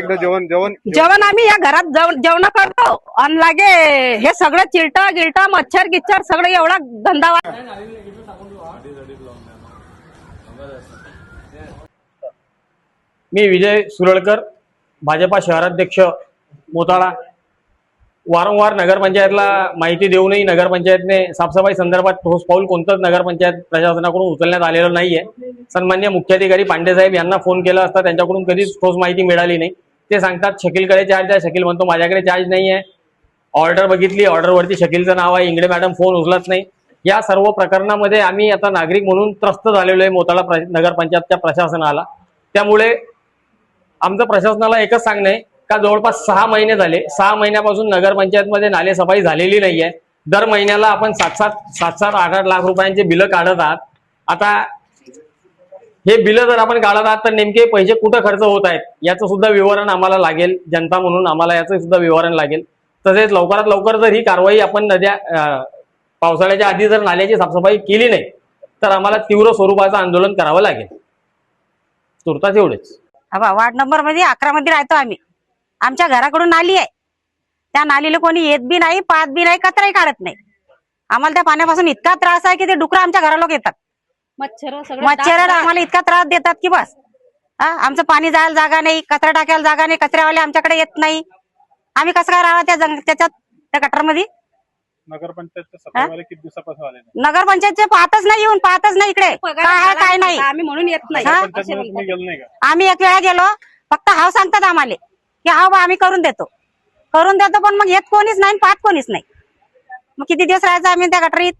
तिकडे जेवण जेवण जेवण आम्ही या घरात जेवण करतो आणि लागे हे सगळं चिलटा गिलटा मच्छर गिच्छर सगळं एवढा धंदा मी विजय सुरळकर, भाजपा शहराध्यक्ष मोताळा. वारंवार नगरपंचायतला माहिती देऊनही नगरपंचायतने साफसफाई संदर्भात ठोस पाऊल कोणतंच नगरपंचायत प्रशासनाकडून उचलण्यात आलेलं नाहीये. सन्मान्य मुख्याधिकारी पांडे साहेब यांना फोन केला असता त्यांच्याकडून कधीच ठोस माहिती मिळाली नाही. ते सांगतात शकीलकडे चार्ज आहे. शकील म्हणतो माझ्याकडे चार्ज नाही आहे. ऑर्डर बघितली, ऑर्डरवरती शकीलचं नाव आहे, इंगडे मॅडम फोन उचलत नाही. या सर्व प्रकरणामध्ये आम्ही आता नागरिक म्हणून त्रस्त झालेलो आहे मोताळा नगरपंचायतच्या प्रशासनाला. त्यामुळे आमचं प्रशासनाला एकच सांगणं आहे का जवळपास 6 महिने झाले, 6 महिन्यापासून नगरपंचायतमध्ये नालेसफाई झालेली नाहीये. दर महिन्याला आपण 7-7, 8-8 लाख रुपयांचे बिलं काढत आहात. आता हे बिलं जर आपण काढत आहात तर नेमके पैसे कुठं खर्च होत आहेत याचं सुद्धा विवरण आम्हाला लागेल. जनता म्हणून आम्हाला याचं सुद्धा विवरण लागेल. तसेच लवकरात लवकर जर ही कारवाई आपण पावसाळ्याच्या आधी जर नाल्याची साफसफाई केली नाही तर आम्हाला तीव्र स्वरूपाचं आंदोलन करावं लागेल. तुर्तास एवढेच. वार्ड नंबर मध्ये 11 मध्ये राहतो आम्ही. आमच्या घराकडून नाली आहे. त्या नालीला कोणी येत बी नाही, पाहत बी नाही, कचराही काढत नाही. आम्हाला त्या पाण्यापासून इतका त्रास आहे की ते डुकरं आमच्या घराला येतात. मच्छर आम्हाला इतका त्रास देतात की बस. आमचं पाणी जायला जागा नाही, कचरा टाकायला जागा नाही, कचऱ्यावाले आमच्याकडे येत नाही. आम्ही कसं काय राहावं त्याच्यात त्या गटरमध्ये? नगरपंचायतचे पाहतच नाही, येऊन पाहतच नाही इकडे काय नाही. आम्ही म्हणून येत नाही. आम्ही एक वेळा गेलो, फक्त हाव सांगतात आम्हाला की हाव बा आम्ही करून देतो पण मग येत कोणीच नाही, पाहत कोणीच नाही. मग किती दिवस राहायचं आम्ही त्या गटरीत?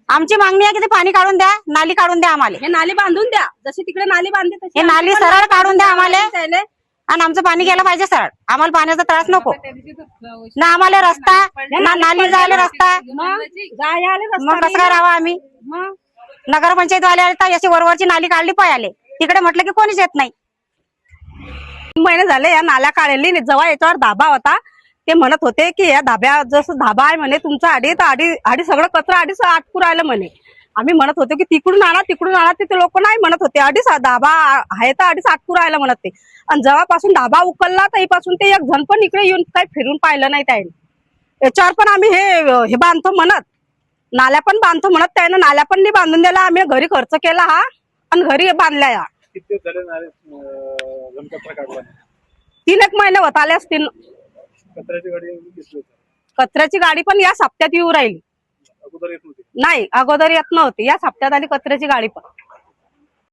आमची मागणी आहे की ते पाणी काढून द्या, नाली काढून द्या आम्हाला. हे नाली बांधून द्या, जशी तिकडे नाली बांधली तशी हे नाली सरळ काढून द्या आम्हाला आणि आमचं पाणी गेलं पाहिजे सरळ. आम्हाला पाण्याचा त्रास नको ना. आम्हाला रस्ता ना, नाली जायला रस्ता. मग कसं काय राहावं आम्ही? नगरपंचायत वाले आले तर अशी वरवरची नाली काढली पायाले, तिकडे म्हटलं की कोणीच येत नाही. 3 महिने झाले या नाल्या काढली. जेव्हा याच्यावर धाबा होता ते म्हणत होते की या धाब्या जसं धाबा आहे म्हणे तुमचा आडी सगळं कचरा आडीच आटकू राहिलं म्हणे. आम्ही म्हणत होतो की तिकडून आणा ते लोक नाही म्हणत होते. अडीच धाबा आहे तर अडीच आटकू राहिलं म्हणत ते. आणि जेव्हापासून धाबा उकलला तेव्हापासून ते एक जण पण इकडे येऊन काही फिरून पाहिलं नाही त्याने. याच्यावर पण आम्ही हे बांधतो म्हणत, नाल्या पण बांधतो म्हणत, त्यानं नाल्या पण नाही बांधून दिला. आम्ही घरी खर्च केला हा आणि घरी बांधल्या या. 3-1 महिने होत आले असतील. कचऱ्याची गाडी पण या सप्त्यात येऊ राहिली. नाही, अगोदर येत नव्हती. या सप्त्यात आली कचऱ्याची गाडी पण.